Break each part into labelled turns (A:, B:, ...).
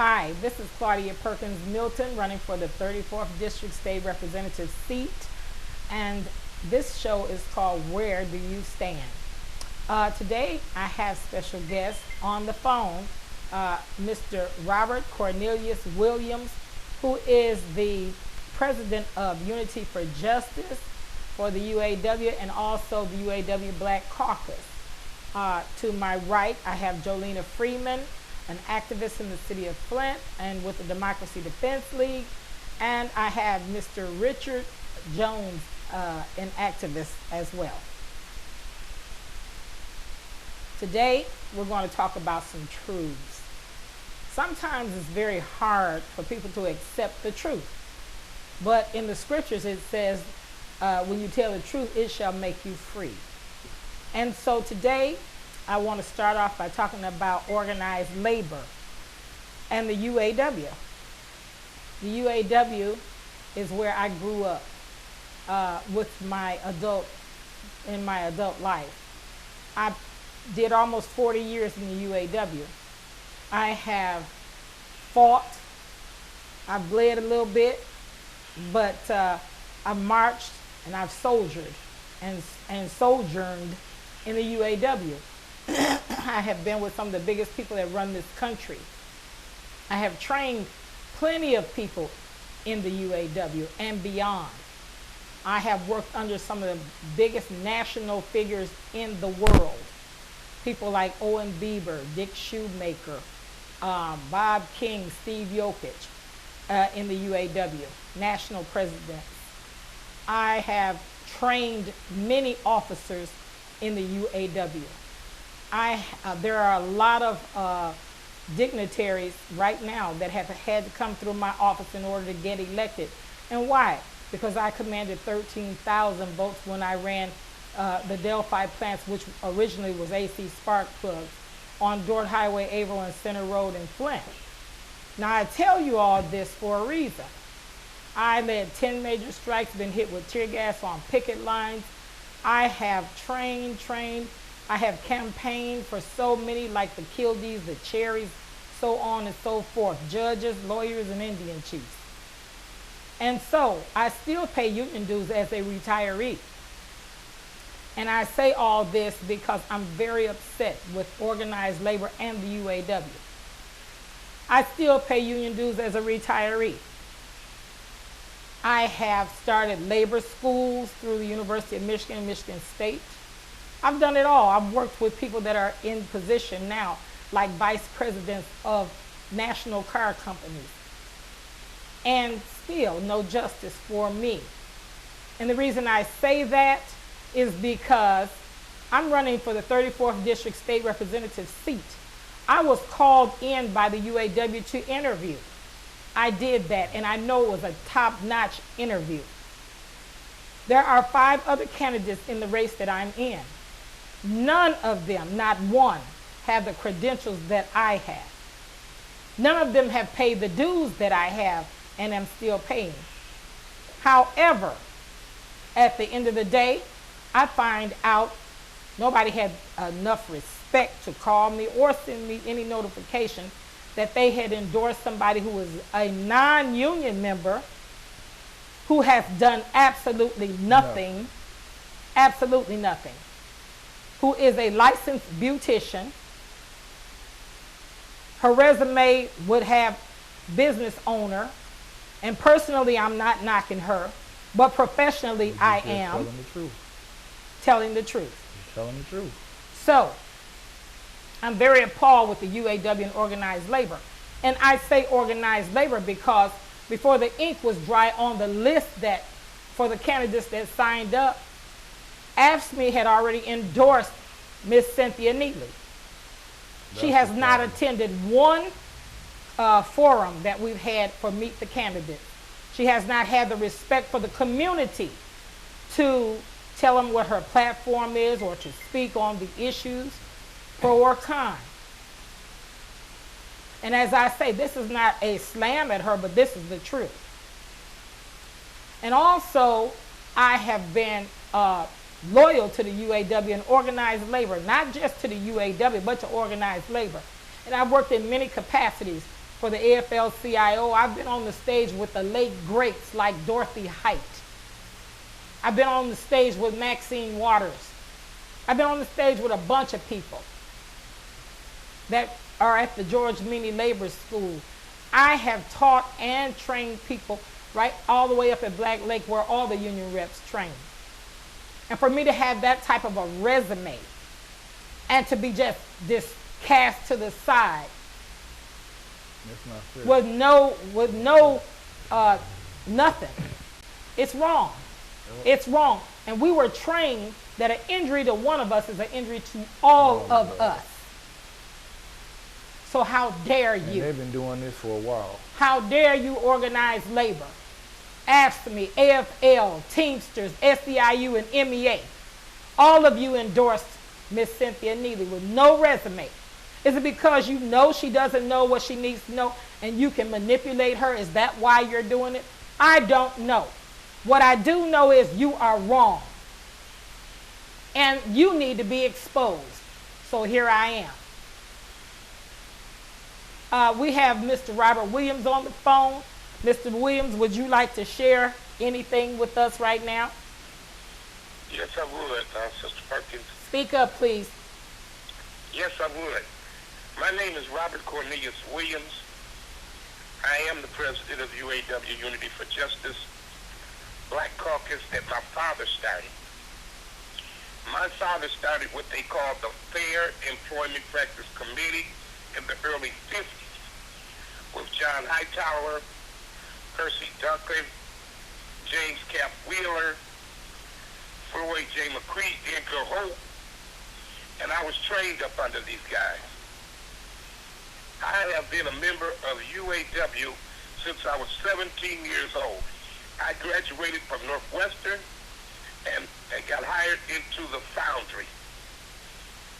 A: Hi, this is Claudia Perkins Milton running for the 34th District State Representative seat, and this show is called Where Do You Stand? Today I have special guest on the phone, Mr. Robert Cornelius Williams, who is the president of Unity for Justice for the UAW and also the UAW Black Caucus. To my right, I have Jolena Freeman, an activist in the city of Flint and with the Democracy Defense League. And I have Mr. Richard Jones, an activist as well. Today, we're going to talk about some truths. Sometimes it's very hard for people to accept the truth. But in the scriptures, it says, when you tell the truth, it shall make you free. And so today, I want to start off by talking about organized labor and the UAW. The UAW is where I grew up in my adult life. I did almost 40 years in the UAW. I have fought, I've bled a little bit, but I've marched and I've soldiered and sojourned in the UAW. I have been with some of the biggest people that run this country. I have trained plenty of people in the UAW and beyond. I have worked under some of the biggest national figures in the world. People like Owen Bieber, Dick Shoemaker, Bob King, Steve Yokich in the UAW, national presidents. I have trained many officers in the UAW. There are a lot of dignitaries right now that have had to come through my office in order to get elected. And why? Because I commanded 13,000 votes when I ran the Delphi plants, which originally was AC Spark Plugs, on Dort Highway, Averill, and Center Road in Flint. Now, I tell you all this for a reason. I led 10 major strikes, been hit with tear gas on picket lines. I have trained. I have campaigned for so many, like the Kildees, the Cherries, so on and so forth, judges, lawyers, and Indian chiefs. And so I still pay union dues as a retiree. And I say all this because I'm very upset with organized labor and the UAW. I still pay union dues as a retiree. I have started labor schools through the University of Michigan and Michigan State. I've done it all. I've worked with people that are in position now, like vice presidents of national car companies. And still no justice for me. And the reason I say that is because I'm running for the 34th District State Representative seat. I was called in by the UAW to interview. I did that, and I know it was a top-notch interview. There are 5 other candidates in the race that I'm in. None of them, not one, have the credentials that I have. None of them have paid the dues that I have and am still paying. However, at the end of the day, I find out nobody had enough respect to call me or send me any notification that they had endorsed somebody who was a non-union member who has done absolutely nothing, absolutely nothing, who is a licensed beautician. Her resume would have business owner, and personally I'm not knocking her, but professionally I am
B: telling the truth.
A: Telling the truth.
B: You're telling the truth.
A: So, I'm very appalled with the UAW and organized labor. And I say organized labor because before the ink was dry on the list that for the candidates that signed up, AFSCME had already endorsed Miss Cynthia Neely. She has not attended one forum that we've had for Meet the Candidates. She has not had the respect for the community to tell them what her platform is or to speak on the issues, pro or con. And as I say, this is not a slam at her, but this is the truth. And also, I have been loyal to the UAW and organized labor, not just to the UAW, but to organized labor. And I've worked in many capacities, for the AFL-CIO. I've been on the stage with the late greats like Dorothy Height. I've been on the stage with Maxine Waters. I've been on the stage with a bunch of people that are at the George Meany Labor School. I have taught and trained people right all the way up at Black Lake where all the union reps train. And for me to have that type of a resume and to be just cast to the side with no nothing, it's wrong. It's wrong. And we were trained that an injury to one of us is an injury to all of us. So how dare you?
B: And they've been doing this for a while.
A: How dare you organize labor? AFSCME, AFL, Teamsters, SEIU, and MEA. All of you endorsed Miss Cynthia Neely with no resume. Is it because you know she doesn't know what she needs to know and you can manipulate her? Is that why you're doing it? I don't know. What I do know is you are wrong. And you need to be exposed. So here I am. We have Mr. Robert Williams on the phone. Mr. Williams, would you like to share anything with us right now?
C: Yes, I would, Sister Perkins.
A: Speak up, please.
C: Yes, I would. My name is Robert Cornelius Williams. I am the president of UAW Unity for Justice Black Caucus that my father started. My father started what they called the Fair Employment Practice Committee in the early 50s with John Hightower, Percy Duncan, James Cap Wheeler, Floyd J. McCree, Edgar Hope, and I was trained up under these guys. I have been a member of UAW since I was 17 years old. I graduated from Northwestern and got hired into the foundry.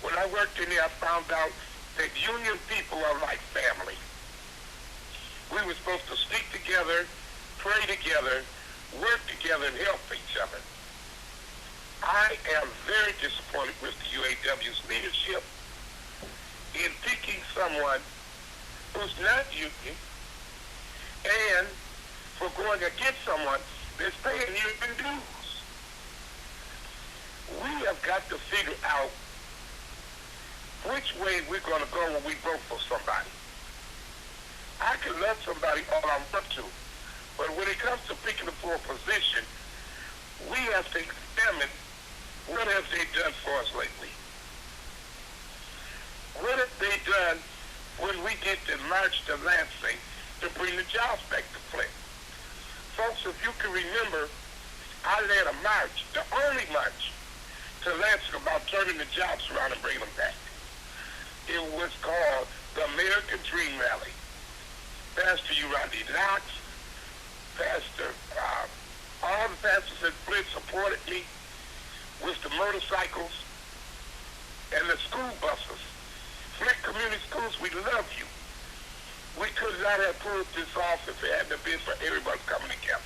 C: When I worked in there, I found out that union people are like family. We were supposed to stick together, pray together, work together, and help each other. I am very disappointed with the UAW's leadership in picking someone who's not union and for going against someone that's paying union dues. We have got to figure out which way we're going to go when we vote for somebody. I can love somebody all I want to, but when it comes to picking them for a position, we have to examine what have they done for us lately. What have they done when we did the March to Lansing to bring the jobs back to Flint? Folks, if you can remember, I led a march, the only march, to Lansing about turning the jobs around and bringing them back. It was called the American Dream Rally. Pastor Urandi Knox, all the pastors at Flint supported me with the motorcycles and the school buses. Flint Community Schools, we love you. We could not have pulled this off if it hadn't been for everybody coming together.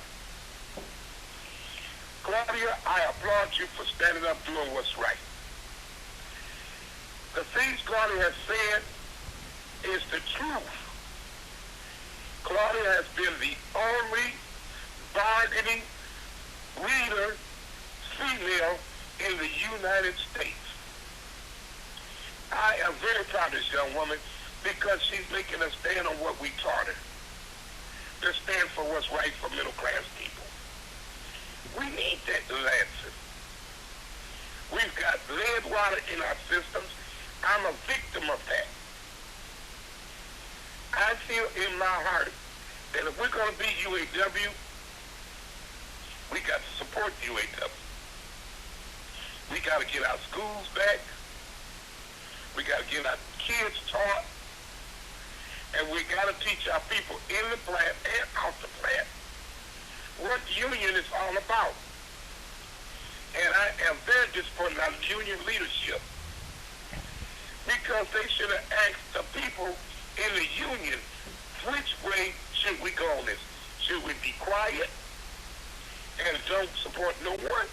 C: Claudia, I applaud you for standing up doing what's right. The things Claudia has said is the truth. Claudia has been the only bargaining leader, female, in the United States. I am very proud of this young woman because she's making us stand on what we taught her. To stand for what's right for middle class people. We need that in Lansing. We've got lead water in our systems. I'm a victim of that. I feel in my heart that if we're going to be UAW, we got to support UAW. We got to get our schools back. We got to get our kids taught. And we got to teach our people in the plant and out the plant what the union is all about. And I am very disappointed on union leadership because they should have asked the people in the union, which way should we go on this? Should we be quiet and don't support no one?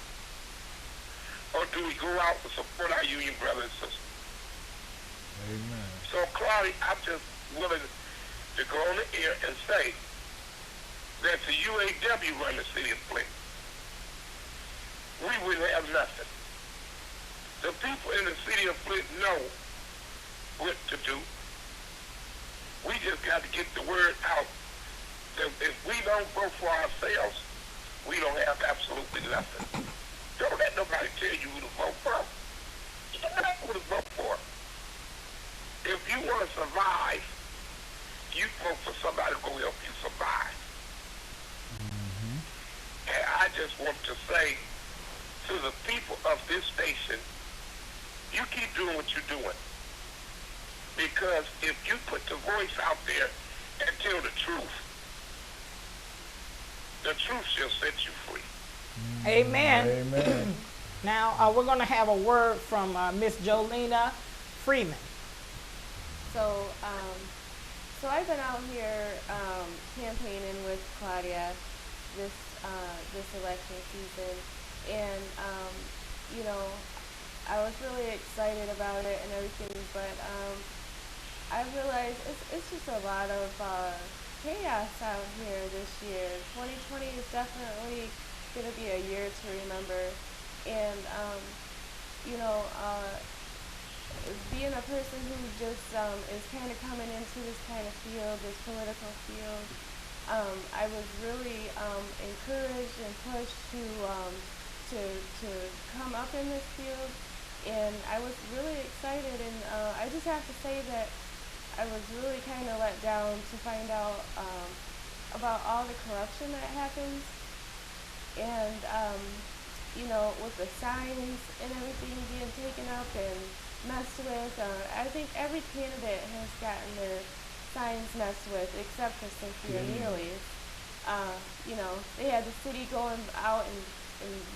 C: Or do we go out and support our union brothers and sisters?
B: Amen.
C: So, Claudia, I'm just willing to go on the air and say that the UAW run the city of Flint, we wouldn't have nothing. The people in the city of Flint know what to do. We just got to get the word out that if we don't vote for ourselves, we don't have absolutely nothing. Don't let nobody tell you who to vote for. You don't know who to vote for. If you want to survive, you vote for somebody who's going to help you survive. And I just want to say to the people of this station, you keep doing what you're doing. Because if you put the voice out there and tell the truth shall set you free.
A: Amen.
B: Amen.
A: Now, we're going to have a word from Miss Jolena Freeman.
D: So, so I've been out here campaigning with Claudia this election season, and you know, I was really excited about it and everything, but I realized it's just a lot of chaos out here this year. 2020 is definitely going to be a year to remember, and you know, being a person who just is kind of coming into this kind of field, this political field, I was really encouraged and pushed to come up in this field, and I was really excited, and I just have to say that I was really kind of let down to find out about all the corruption that happens, and you know, with the signs and everything being taken up and messed with. I think every candidate has gotten their signs messed with, except for Cynthia Neely's. You know, they had the city going out and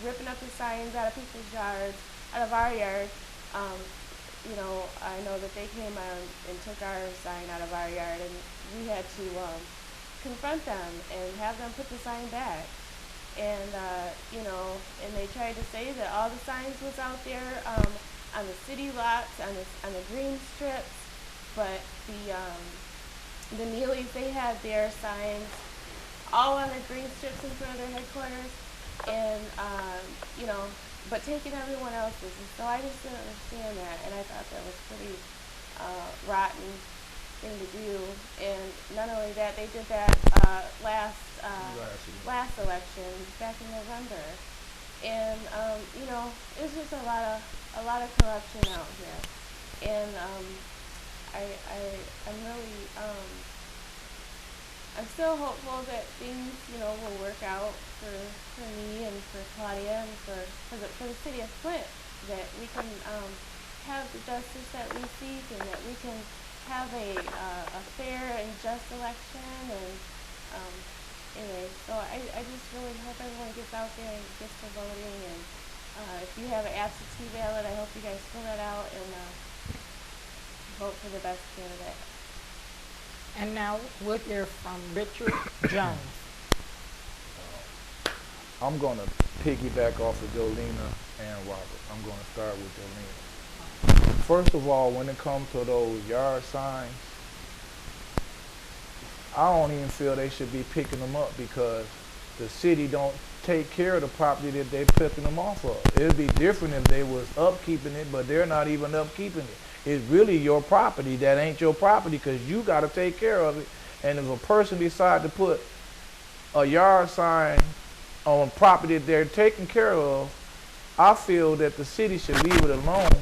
D: ripping up the signs out of people's yards, out of our yard. You know, I know that they came out and took our sign out of our yard, and we had to confront them and have them put the sign back. And, you know, and they tried to say that all the signs was out there on the city lots, on the green strips, but the Neelys, they had their signs all on the green strips in front of their headquarters, and, you know, but taking everyone else's. And so I just didn't understand that, and I thought that was pretty rotten thing to do. And not only that, they did that last election back in November, and you know, it's just a lot of corruption out here, and I'm really I'm still hopeful that things, you know, will work out for me and for Claudia and for the city of Flint, that we can have the justice that we seek, and that we can have a fair and just election. And anyway, so I just really hope everyone gets out there and gets to voting. And if you have an absentee ballot, I hope you guys fill that out and vote for the best candidate.
A: And now we'll hear from Richard Jones.
B: I'm going to piggyback off of Jolena and Robert. I'm going to start with Jolena. First of all, when it comes to those yard signs, I don't even feel they should be picking them up, because the city don't take care of the property that they're picking them off of. It'd be different if they was upkeeping it, but they're not even upkeeping it. It's really your property that ain't your property, because you got to take care of it. And if a person decides to put a yard sign on property that they're taking care of, I feel that the city should leave it alone,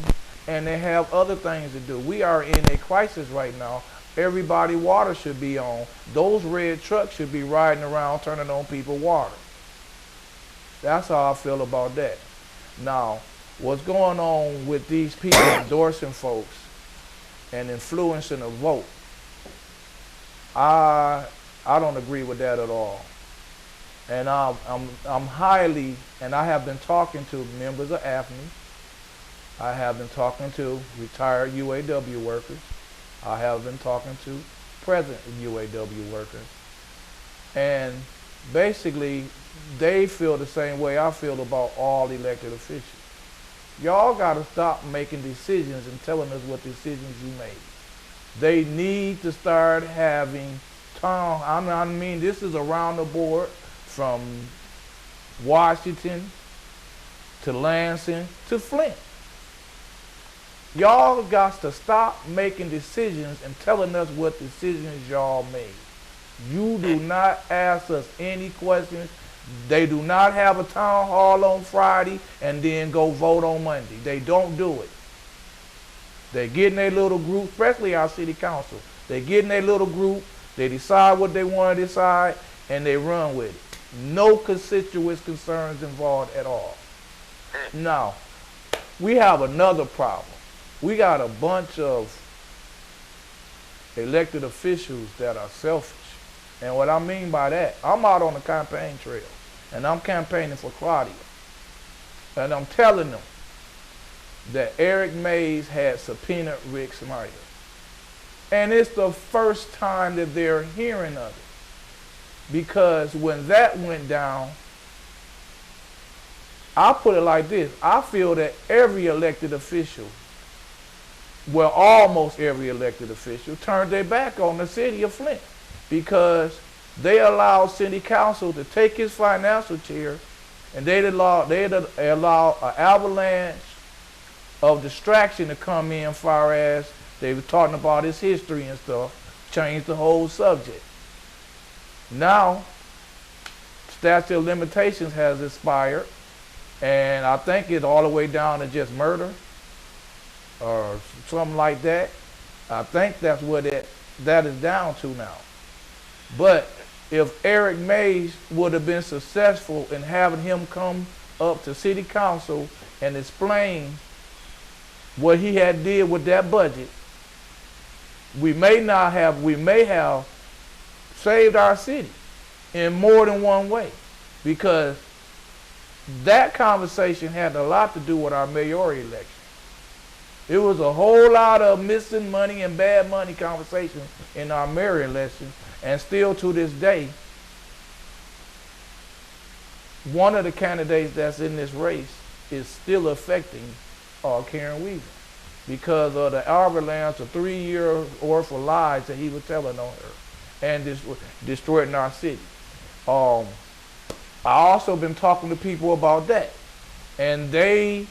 B: and they have other things to do. We are in a crisis right now. Everybody water should be on. Those red trucks should be riding around turning on people water. That's how I feel about that. Now, what's going on with these people endorsing folks and influencing a vote, I don't agree with that at all. And I'm highly, and I have been talking to members of AFNI. I have been talking to retired UAW workers. I have been talking to present UAW workers. And basically, they feel the same way I feel about all elected officials. Y'all got to stop making decisions and telling us what decisions you made. They need to start having I mean, this is around the board from Washington to Lansing to Flint. Y'all got to stop making decisions and telling us what decisions y'all made. You do not ask us any questions. They do not have a town hall on Friday and then go vote on Monday. They don't do it. They get in their little group, especially our city council. They get in their little group, they decide what they want to decide, and they run with it. No constituents concerns involved at all. Now, we have another problem. We got a bunch of elected officials that are selfish. And what I mean by that, I'm out on the campaign trail, and I'm campaigning for Claudia. And I'm telling them that Eric Mays had subpoenaed Rick Snyder. And it's the first time that they're hearing of it. Because when that went down, I put it like this. I feel that every elected official, well, almost every elected official, turned their back on the city of Flint because they allowed city council to take his financial chair, and they'd allow an avalanche of distraction to come in far as they were talking about his history and stuff, changed the whole subject. Now, statute of limitations has expired, and I think it's all the way down to just murder or something like that. I think that's what that is down to now. But if Eric Mays would have been successful in having him come up to city council and explain what he had did with that budget, we may have saved our city in more than one way, because that conversation had a lot to do with our mayoral election. It was a whole lot of missing money and bad money conversation in our mayoral election, and still to this day, one of the candidates that's in this race is still affecting Karen Weaver because of the avalanche of 3 years worth of lies that he was telling on her and destroying our city. I also been talking to people about that, and they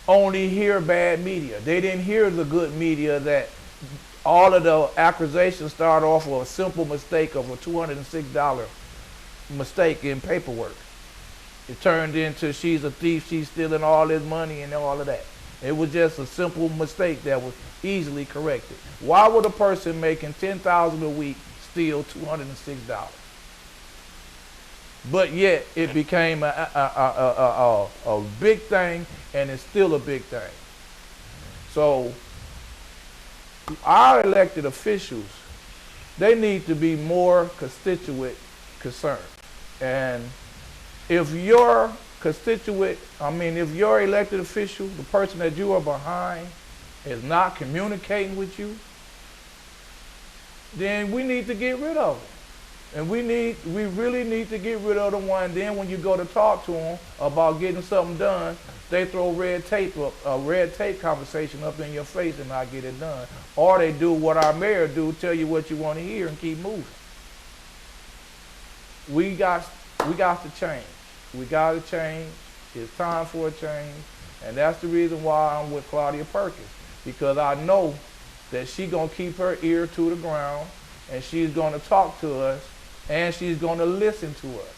B: only hear bad media. They didn't hear the good media that all of the accusations start off with a simple mistake of a $206 mistake in paperwork. It turned into she's a thief, she's stealing all his money and all of that. It was just a simple mistake that was easily corrected. Why would a person making $10,000 a week steal $206? But yet it became a big thing, and it's still a big thing. So our elected officials, they need to be more constituent concerned. And if your if your elected official, the person that you are behind, is not communicating with you, then we need to get rid of them. And we really need to get rid of the one. Then when you go to talk to them about getting something done, they throw a red tape conversation up in your face and not get it done. Or they do what our mayor do, tell you what you want to hear and keep moving. We got to change. We got to change. It's time for a change. And that's the reason why I'm with Claudia Perkins, because I know that she's going to keep her ear to the ground, and she's going to talk to us, and she's going to listen to us.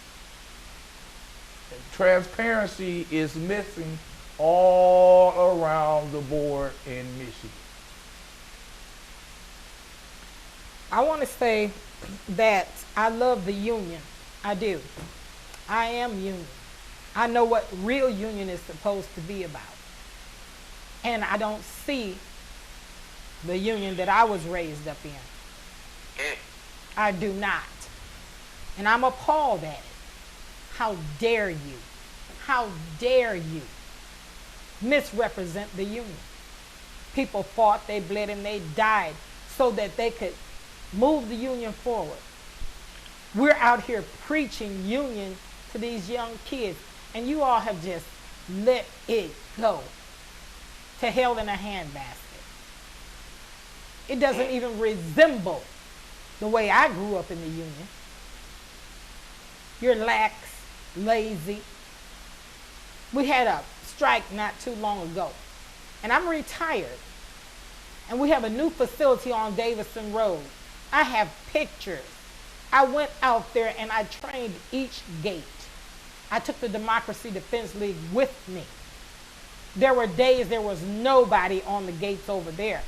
B: And transparency is missing all around the board in Michigan.
A: I want to say that I love the union. I do. I am union. I know what real union is supposed to be about. And I don't see the union that I was raised up in. I do not. And I'm appalled at it. How dare you? How dare you misrepresent the union? People fought, they bled, and they died so that they could move the union forward. We're out here preaching union to these young kids, and you all have just let it go to hell in a handbasket. It doesn't even resemble the way I grew up in the union. You're lax, lazy. We had a strike not too long ago, and I'm retired. And we have a new facility on Davison Road. I have pictures. I went out there and I trained each gate. I took the Democracy Defense League with me. There were days there was nobody on the gates over there.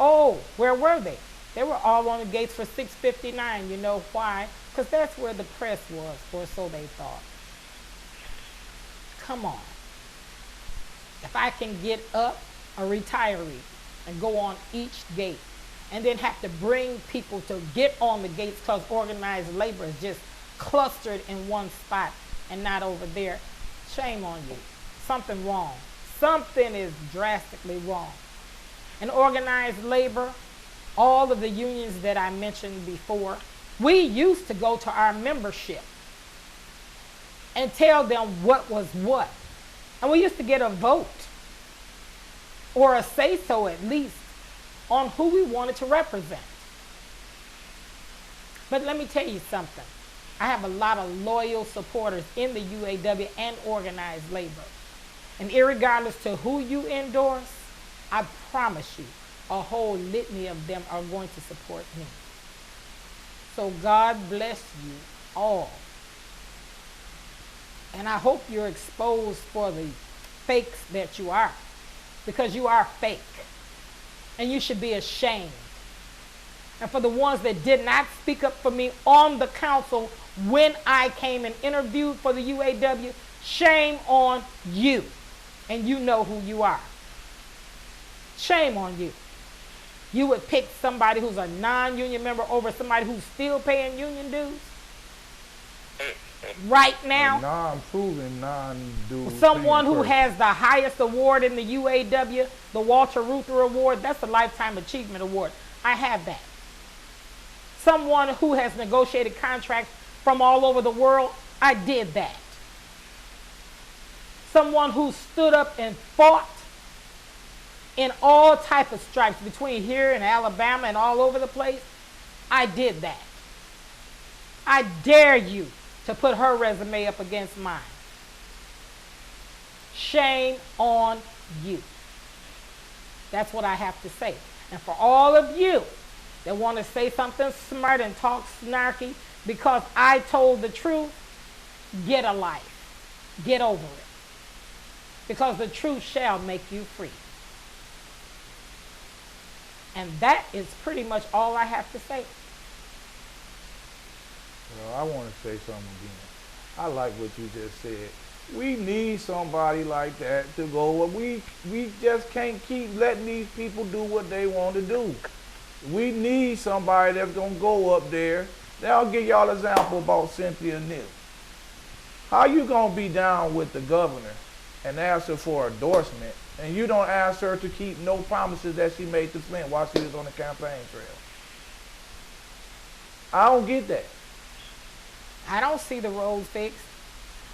A: Oh, where were they? They were all on the gates for 659. You know why? Because that's where the press was, or so they thought. Come on. If I can get up a retiree and go on each gate and then have to bring people to get on the gates because organized labor is just clustered in one spot and not over there, shame on you. Something wrong. Something is drastically wrong. In organized labor, all of the unions that I mentioned before, we used to go to our membership and tell them what was what. And we used to get a vote, or a say-so at least, on who we wanted to represent. But let me tell you something. I have a lot of loyal supporters in the UAW and organized labor. And irregardless to who you endorse, I promise you, a whole litany of them are going to support me. So God bless you all. And I hope you're exposed for the fakes that you are, because you are fake. And you should be ashamed. And for the ones that did not speak up for me on the council when I came and interviewed for the UAW, shame on you. And you know who you are. Shame on you. You would pick somebody who's a non-union member over somebody who's still paying union dues? Right now?
B: Non-proven, non-dues.
A: Someone who has the highest award in the UAW, the Walter Reuther Award, that's a Lifetime Achievement Award. I have that. Someone who has negotiated contracts from all over the world, I did that. Someone who stood up and fought in all type of strikes between here and Alabama and all over the place, I did that. I dare you to put her resume up against mine. Shame on you. That's what I have to say. And for all of you that want to say something smart and talk snarky because I told the truth, get a life. Get over it. Because the truth shall make you free. And that is pretty much all I have to say.
B: Well, I want to say something again. I like what you just said. We need somebody like that to go. We just can't keep letting these people do what they want to do. We need somebody that's going to go up there. Now I'll give y'all an example about Cynthia New. How you going to be down with the governor and ask her for endorsement, and you don't ask her to keep no promises that she made to Flint while she was on the campaign trail? I don't get that.
A: I don't see the roads fixed.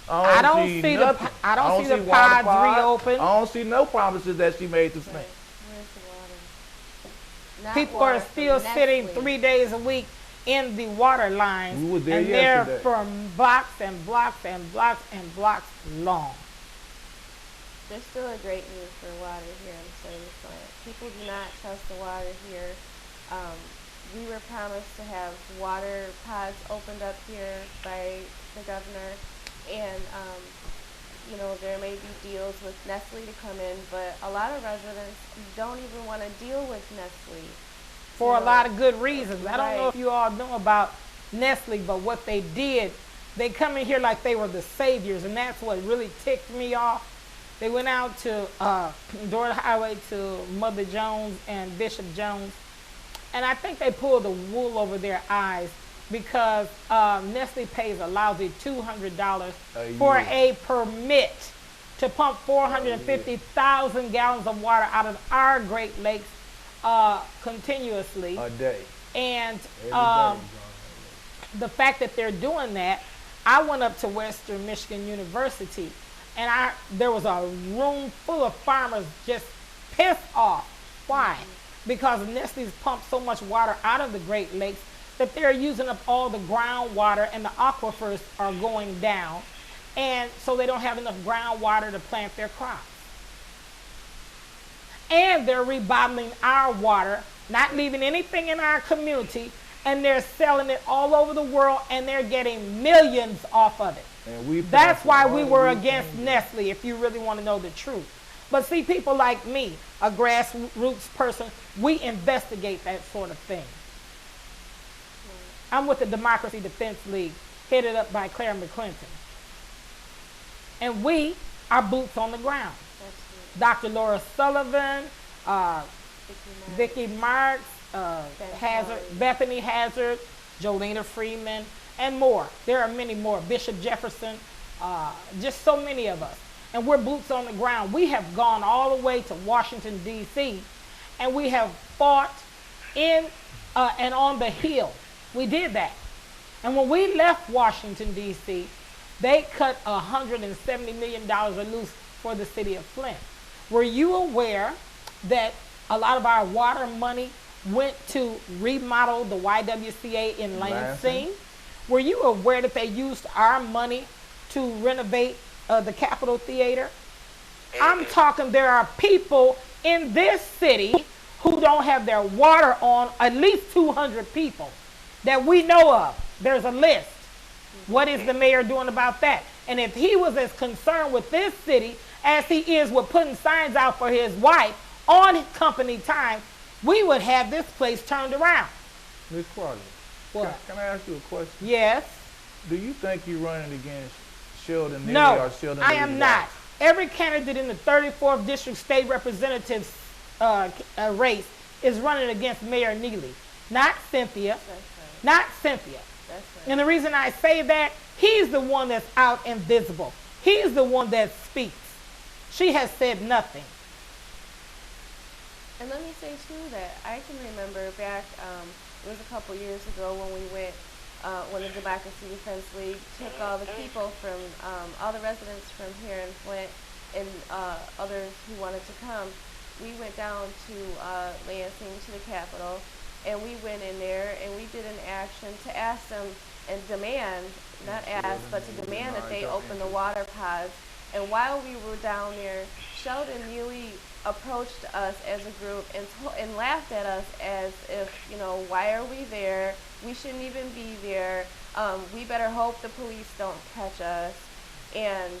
B: I don't see nothing.
A: I don't see the
B: water
A: pods reopened.
B: I don't see no promises that she made to Flint.
D: Right. Where's the water? Not
A: People
D: water
A: are still
D: from
A: sitting
D: Nestle.
A: 3 days a week in the water lines.
B: We were there
A: and
B: yesterday.
A: they're from blocks and blocks and blocks and blocks long.
D: There's still a great need for water here in the city of Flint. People do not trust the water here. We were promised to have water pods opened up here by the governor, and you know, there may be deals with Nestle to come in, but a lot of residents don't even want to deal with Nestle.
A: For
D: You
A: a
D: know,
A: lot of good reasons. I don't know
D: right.
A: if you all know about Nestle, but what they did, they come in here like they were the saviors, and that's what really ticked me off. They went out to Dorr Highway to Mother Jones and Bishop Jones, and I think they pulled the wool over their eyes because Nestle pays a lousy $200 for a permit to pump 450,000 gallons of water out of our Great Lakes continuously.
B: A day.
A: And
B: Every day.
A: the fact that they're doing that, I went up to Western Michigan University, and there was a room full of farmers just pissed off. Why? because Nestle's pumped so much water out of the Great Lakes that they're using up all the groundwater and the aquifers are going down. And so they don't have enough groundwater to plant their crops. And they're rebottling our water, not leaving anything in our community, and they're selling it all over the world, and they're getting millions off of it.
B: And
A: that's why we were against Nestle, if you really want to know the truth. But see, people like me, a grassroots person, we investigate that sort of thing. I'm with the Democracy Defense League, headed up by Claire McClinton. And we are boots on the ground. Dr. Laura Sullivan, Vicki Marks, Bethany Hazard, Jolena Freeman, and more. There are many more. Bishop Jefferson, just so many of us. And we're boots on the ground. We have gone all the way to Washington, D.C., and we have fought in and on the Hill. We did that. And when we left Washington, D.C., they cut $170 million loose for the city of Flint. Were you aware that a lot of our water money went to remodel the YWCA in Lansing? Were you aware that they used our money to renovate the Capitol Theater? I'm talking there are people in this city who don't have their water on, at least 200 people that we know of. There's a list. What is the mayor doing about that? And if he was as concerned with this city as he is with putting signs out for his wife on company time, we would have this place turned around.
B: Ms. Claudia,
A: what?
B: Can I ask you a question?
A: Yes.
B: Do you think you're running against Sheldon Neely
A: No,
B: or Sheldon
A: I
B: Neely's
A: am not.
B: wife?
A: Every candidate in the 34th District State Representative's race is running against Mayor Neely, not Cynthia.
D: That's right.
A: Not Cynthia.
D: That's right.
A: And the reason I say that, he's the one that's out and visible. He's the one that speaks. She has said nothing.
D: And let me say too that I can remember back, it was a couple years ago when we went, when the Democracy Defense League took all the people from, all the residents from here in Flint and others who wanted to come. We went down to Lansing, to the Capitol, and we went in there and we did an action to ask them and demand, not ask, but to demand that they open the water pods. And while we were down there, Sheldon Neely approached us as a group and laughed at us as if, you know, why are we there? We shouldn't even be there. We better hope the police don't catch us. And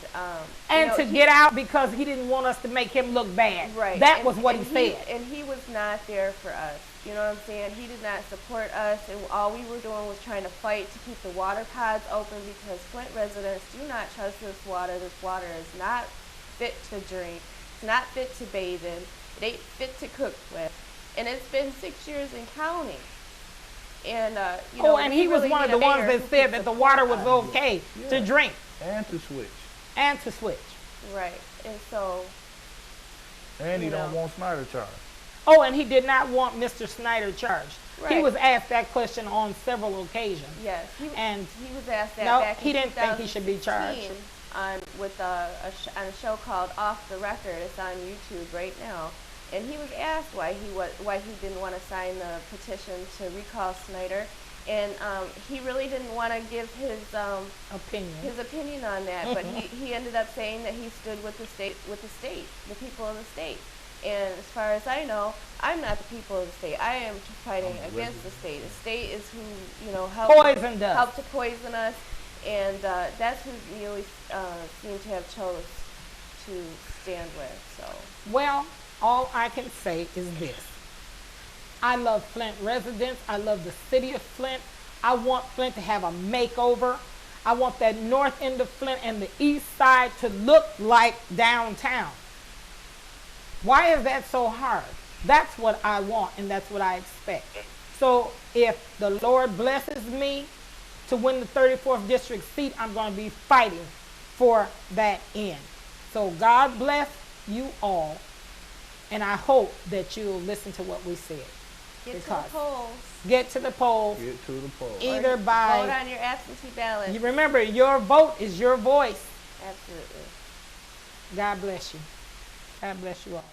A: to get out because he didn't want us to make him look bad.
D: Right.
A: That was what he said.
D: And he was not there for us. You know what I'm saying? He did not support us, and all we were doing was trying to fight to keep the water pods open because Flint residents do not trust this water. This water is not fit to drink. It's not fit to bathe in. It ain't fit to cook with. And it's been 6 years and counting. And, you know,
A: and he was one of the ones that said that the water was okay to drink.
B: And to switch.
A: And to switch.
D: Right. And so.
B: And he don't want Snyder charged.
A: Oh, and he did not want Mr. Snyder charged.
D: Right.
A: He was asked that question on several occasions.
D: Yes.
A: He
D: was asked that
A: no,
D: back in
A: he didn't think he should be charged.
D: On a show called Off the Record. It's on YouTube right now. And he was asked why he didn't want to sign the petition to recall Snyder. And he really didn't want to give his opinion on that, but he ended up saying that he stood with the people of the state. And as far as I know, I'm not the people of the state. I am fighting against the state. The state is who, you know, helped to poison us, and that's who Neely seemed to have chose to stand with. So.
A: Well, all I can say is this. I love Flint residents. I love the city of Flint. I want Flint to have a makeover. I want that north end of Flint and the east side to look like downtown. Why is that so hard? That's what I want and that's what I expect. So if the Lord blesses me to win the 34th district seat, I'm going to be fighting for that end. So God bless you all. And I hope that you'll listen to what we said.
D: Get to the polls.
A: Get to the polls.
B: Get to the polls.
A: Either by...
D: Vote on your absentee ballot.
A: You remember, your vote is your voice.
D: Absolutely.
A: God bless you. God bless you all.